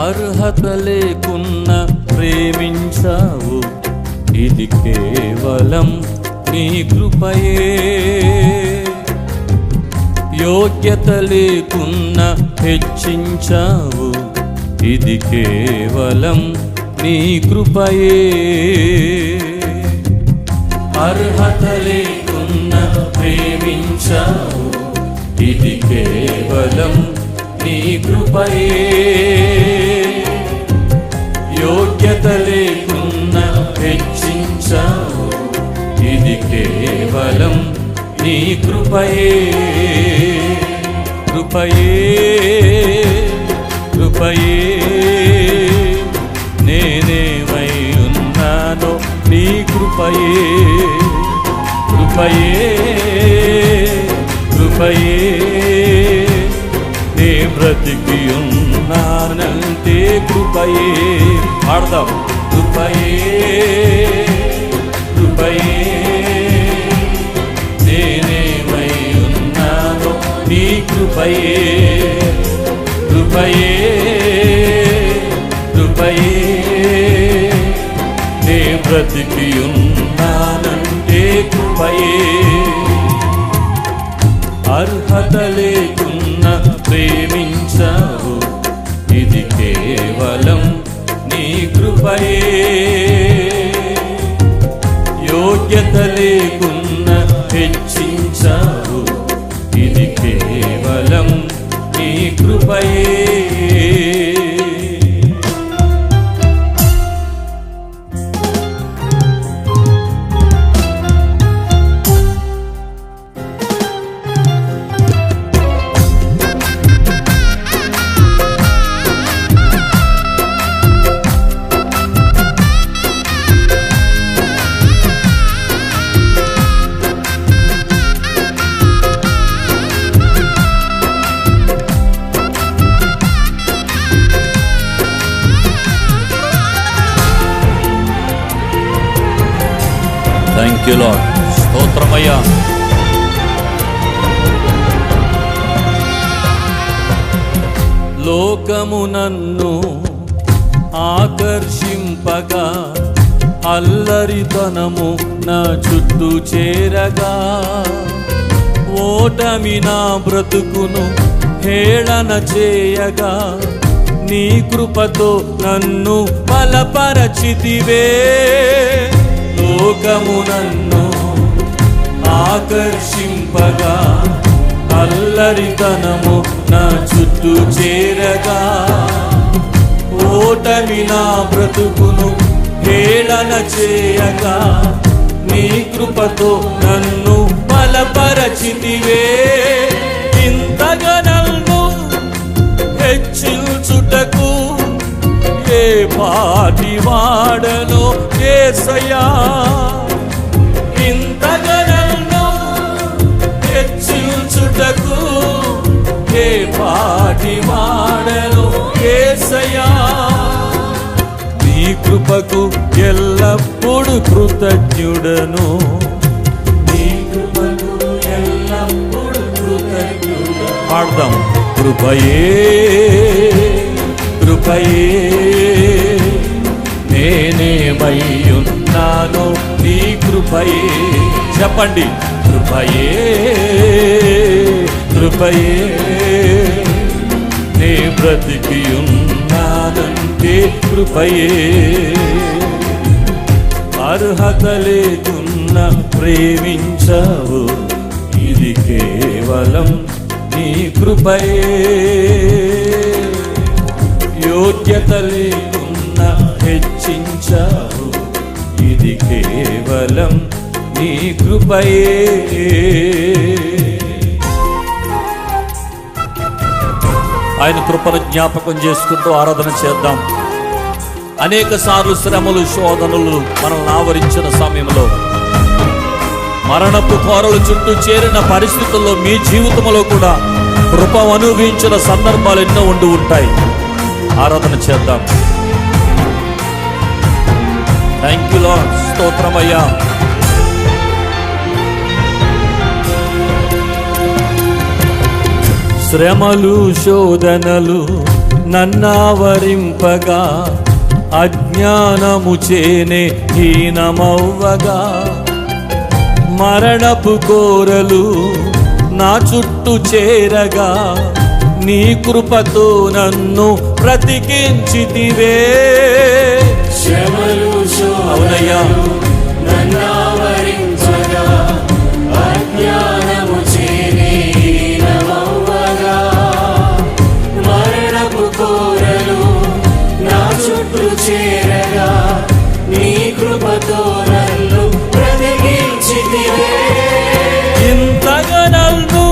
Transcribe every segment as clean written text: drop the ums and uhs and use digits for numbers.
అర్హత లేకున్నా ప్రేమించావు, ఇది కేవలం నీ కృపయే. యోగ్యత లేకున్నా హెచ్చించావు, ఇది కేవలం నీ కృపయే. అర్హత లేకున్నా ప్రేమించావు, ఇది కేవలం నీ కృపయే. యోగ్యత లేకున్నా హెచ్చించావు, ఇది కేవలం నీ కృపయే. కృపయే కృపయే నేనేమై ఉన్నానో నీ కృపయే. కృపయే కృపయే నే బ్రతికి ఉన్నానంటే కృపయే. పాడదాం. కృపయే కృపయే నేనేమై ఉన్నానో నీ కృపయే. కృపయే కృపయే నే బ్రతికి ఉన్నానంటే కృపయే. అర్హత లేకున్నా ప్రేమించావు, ఇది కేవలం నీ కృపయే. యోగ్యత లేకున్నా హెచ్చించావు, ఇది కేవలం నీ కృపయే. Thank you lord. స్తోత్రమయ్యా. లోకము నన్ను ఆకర్షింపగా, అల్లరితనము నా చుట్టూ చేరగా, ఓటమి నా బ్రతుకును హేళన చేయగా, నీ కృపతో నన్ను బలపరచితివే. లోకము నన్ను ఆకర్షింపగా, అల్లరితనము నా చుట్టూ చేరగా, ఓటమి నా బ్రతుకును హేళన చేయగా, నీ కృపతో నన్ను బలపరచితివే. ఇంతగా నన్ను హెచ్చించుటకు ఏ పాటి వాడలో యేసయ్యా. ఇంతగా నన్ను హెచ్చించుటకు ఏ పాటి వాడలో యేసయ్యా. నీ కృపకు ఎల్లప్పుడు కృతజ్ఞుడను, నీ కృపకు ఎల్లప్పుడు కృతజ్ఞుడను. పాడదాం. కృపయే కృపయే నేనేమై ఉన్నానో నీ కృపయే. చెప్పండి. కృపయే కృపయే నే బ్రతికి ఉన్నానంటే కృపయే. అర్హత లేకున్నా ప్రేమించావు, ఇది కేవలం నీ కృపయే. యోగ్యత లేకున్నా హెచ్చించావు, ఇది కేవలం నీ కృపయే. ఆయన కృపను జ్ఞాపకం చేసుకుంటూ ఆరాధన చేద్దాం. అనేక సార్లు శ్రమలు శోధనలు మనల్ని ఆవరించిన సమయంలో, మరణపు కోరలు చుట్టూ చేరిన పరిస్థితుల్లో మీ జీవితంలో కూడా కృప అనుభవించిన సందర్భాలు ఎన్నో ఉండి ఉంటాయి. ఆరాధన చేద్దాం. Thank you lord. స్తోత్రమయ్యా. శ్రమలు శోధనలు నన్నావరింపగా అజ్ఞానము చేనే హీనమవ్వగా మరణపు కోరలు నా చుట్టూ చేరగా నీ కృపతో నన్ను బ్రతికించితివే. అవునయ్యా, చేరగా నీ కృపతో నన్ను బ్రతికించితివే. ఇంతగా నన్ను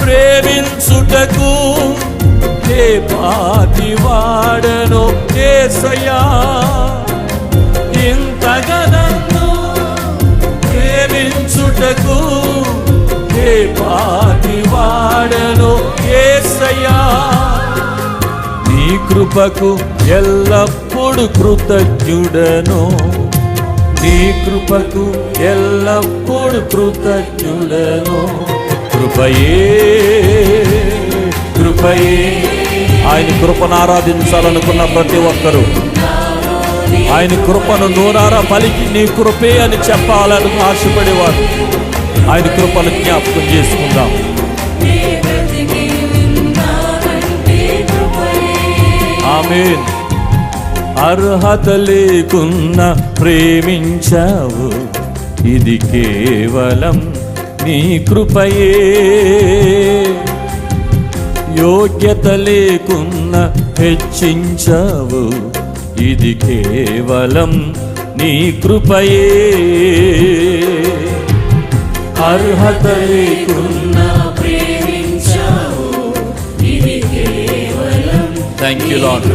ప్రేమించుటకు ఏ పాటి వాడను యేసయ్యా. ఇంతగా నన్ను ప్రేమించుటకు ఏ పాటి వాడను యేసయ్యా. నీ కృపకు ఎల్లప్పుడు కృతజ్ఞుడను, నీ కృపకు ఎల్లప్పుడు కృతజ్ఞుడను. కృపయే కృపయే. ఆయన కృపను ఆరాధించాలనుకున్న ప్రతి ఒక్కరూ ఆయన కృపను నోరారా పలికి నీ కృపే అని చెప్పాలని ఆశపడేవారు ఆయన కృపను జ్ఞాపకం చేసుకుందాం. ఆమేన్. అర్హత లేకున్నా ప్రేమించావు, ఇది కేవలం నీ కృపయే. యోగ్యత లేకున్నా హెచ్చించావు, ఇది కేవలం నీ కృపయే. అర్హత లేకున్నా ప్రేమించావు, ఇది కేవలం థ్యాంక్ యూ లార్డ్.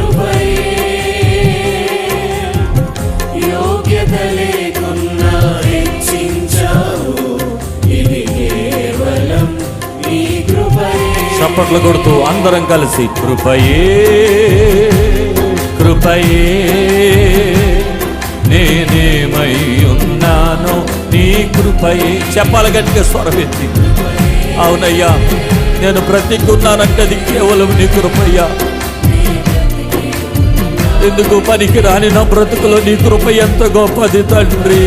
యోగ్యత లేకున్నా హెచ్చించావు, ఇది కేవలం నీ కృపయే. చప్పట్లు కొడుతూ అందరం కలిసి కృపయే కృపయే నేనేమై ఉన్నానో నీ కృపయే. చెప్పాలి గట్టిగా స్వరమెత్తి. అవునయ్యా, నేను బ్రతికున్నానంటే అది కేవలం నీ కృపయ్యా. ఎందుకు పనికి రాని నా బ్రతుకులో నీ కృప ఎంత గొప్పది తండ్రి.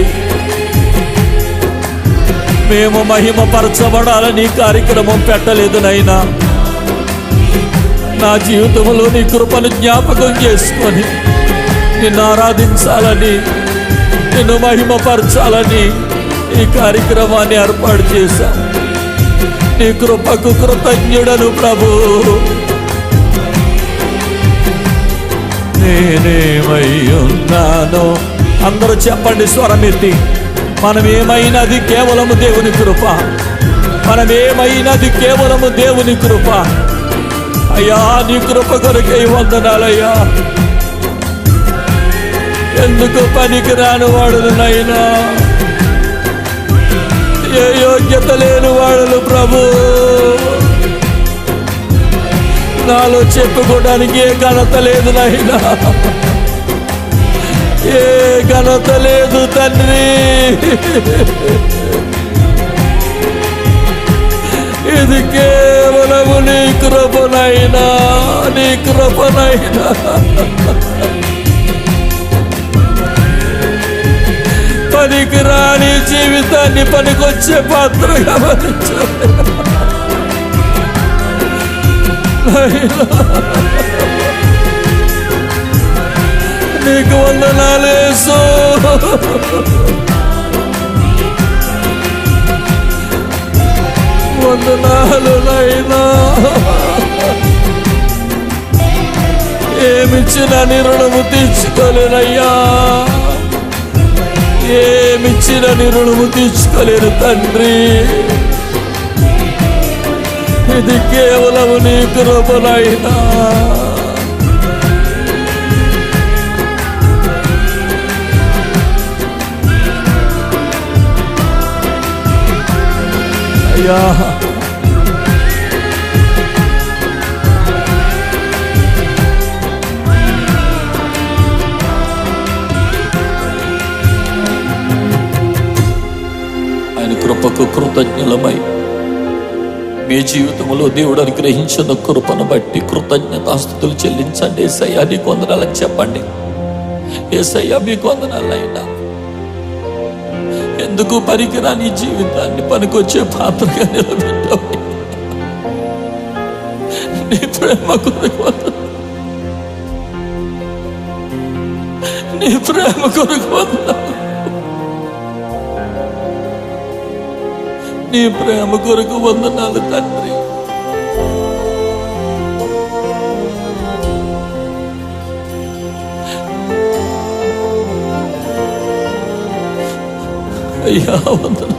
మేము మహిమపరచబడాలని కార్యక్రమం పెట్టలేదు నైనా. నా జీవితంలో నీ కృపను జ్ఞాపకం చేసుకొని నిన్ను ఆరాధించాలని, నిన్ను మహిమపరచాలని ఈ కార్యక్రమాన్ని ఏర్పాటు చేశాం. నీ కృపకు కృతజ్ఞుడను ప్రభు. నేనేమై ఉన్నానో అందరూ చెప్పండి స్వరమెత్తి. మనమేమైనది కేవలము దేవుని కృప, మనమేమైనది కేవలము దేవుని కృప. అయ్యా, నీ కృప కొరకై వందనాలయ్యా. ఎందుకు పనికి రాని వాడును నైనా, ఏ యోగ్యత లేని వాడును ప్రభు. నాలో చెప్పుకోవడానికి ఏ ఘనత లేదు నైనా, ఏ ఘనత లేదు తండ్రి. ఇది కేవలము నీ కృపనైనా, నీ కృపనైనా. పనికి రాని జీవితాన్ని పనికొచ్చే పాత్రగా మలిచావు. నీకు వందనాలు యేసు. వందనాలు నైనా. ఏమిచ్చిన నీ రుణము తీర్చుకోలేనయ్యా, ఏమిచ్చిన నీ రుణము తీర్చుకోలేను తండ్రి. ఇది కేవలము నీ కృపనైనా. అయ్యా, ఆయన కృపకు కృతజ్ఞులమై మీ జీవితంలో దేవుడు అనుగ్రహించిన కృపను బట్టి కృతజ్ఞతాస్తుతులు చెల్లించండి. యేసయ్యా నీకు వందనాలని చెప్పండి. యేసయ్యా మీకు వందనాలైనా. ఎందుకు పనికిరాని జీవితాన్ని పనికొచ్చే పాత్రగా నిలబెట్టావు. నీ ప్రేమ కొరకు వందనాలు, నీ ప్రేమ కొరకు వందనాలు, నీ ప్రేమ కొరకు వందనాలు తండ్రి. అయ్యా వందనాలు.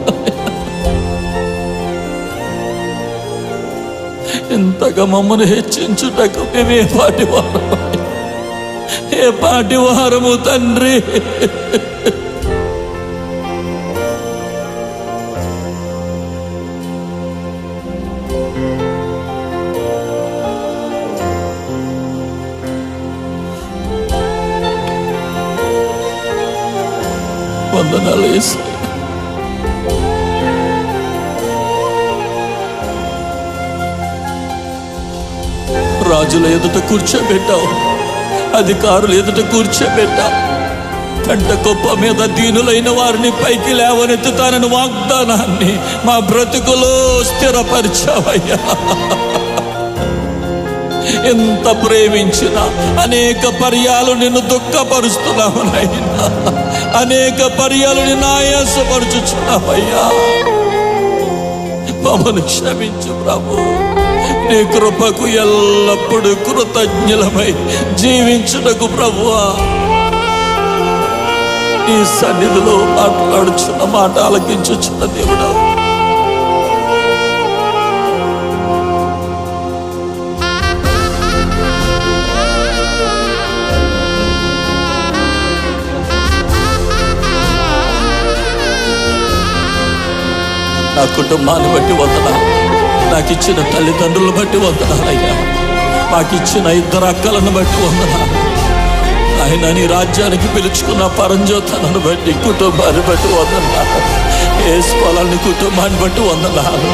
ఇంతగా మమ్మల్ని హెచ్చించుటకు మేము ఏ పాటి వారము తండ్రి. వందనాలు యేసయ్యా. రాజుల ఎదుట కూర్చోబెట్టావు, అధికారులు ఎదుట కూర్చోబెట్టావు. పంట గొప్ప మీద దీనులైన వారిని పైకి లేవనెత్తుతానని వాగ్దానాన్ని మా బ్రతుకులో స్థిరపరిచావయ్యా. ఎంత ప్రేమించినా అనేక పర్యాలు నిన్ను దుఃఖపరుస్తున్నావు నాయనా. అనేక పర్యాలు నిన్ను ఆయాసపరుచుచున్నావయ్యా. మమ్మల్ని క్షమించు ప్రభు. నీ కృపకు ఎల్లప్పుడూ కృతజ్ఞులమై జీవించుటకు ప్రభువా నీ సన్నిధిలో మాట్లాడుచున్న మాట ఆలకించుచున్న దేవుడా, నా కుటుంబాన్ని బట్టి వందనాలు, నాకు ఇచ్చిన తల్లిదండ్రులను బట్టి వందనాలయ్యా. మాకిచ్చిన 2 అక్కలను బట్టి వందనాలు ఆయన. నీ రాజ్యానికి పిలుచుకున్న పరంజ్యోతనను బట్టి, కుటుంబాన్ని బట్టి వందనాలు. ఏసుకోవాలని కుటుంబాన్ని బట్టి వందనాలు.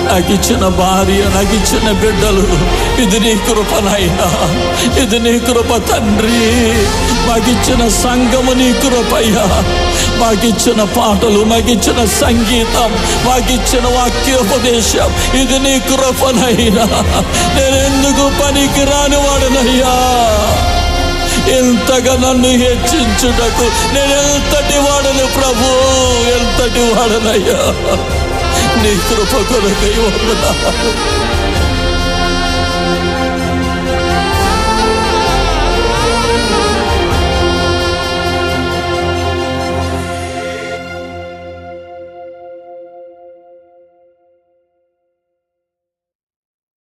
నాకు ఇచ్చిన భార్య, నాకు ఇచ్చిన బిడ్డలు, ఇది నీ కృపనైనా, ఇది నీ కృప తండ్రి. మాకిచ్చిన సంఘము నీ కృపయ్యా. మాకిచ్చిన పాటలు, మాకిచ్చిన సంగీతం, మాకిచ్చిన వాక్యోపదేశం, ఇది నీ కృపనైనా. నేనెందుకు పనికి రాని వాడనయ్యా. ఎంతగా నన్ను హెచ్చించుటకు నేను ఎంతటి వాడను ప్రభు, ఎంతటి వాడనయ్యా. నీ కృప కొరకై వందనాలు.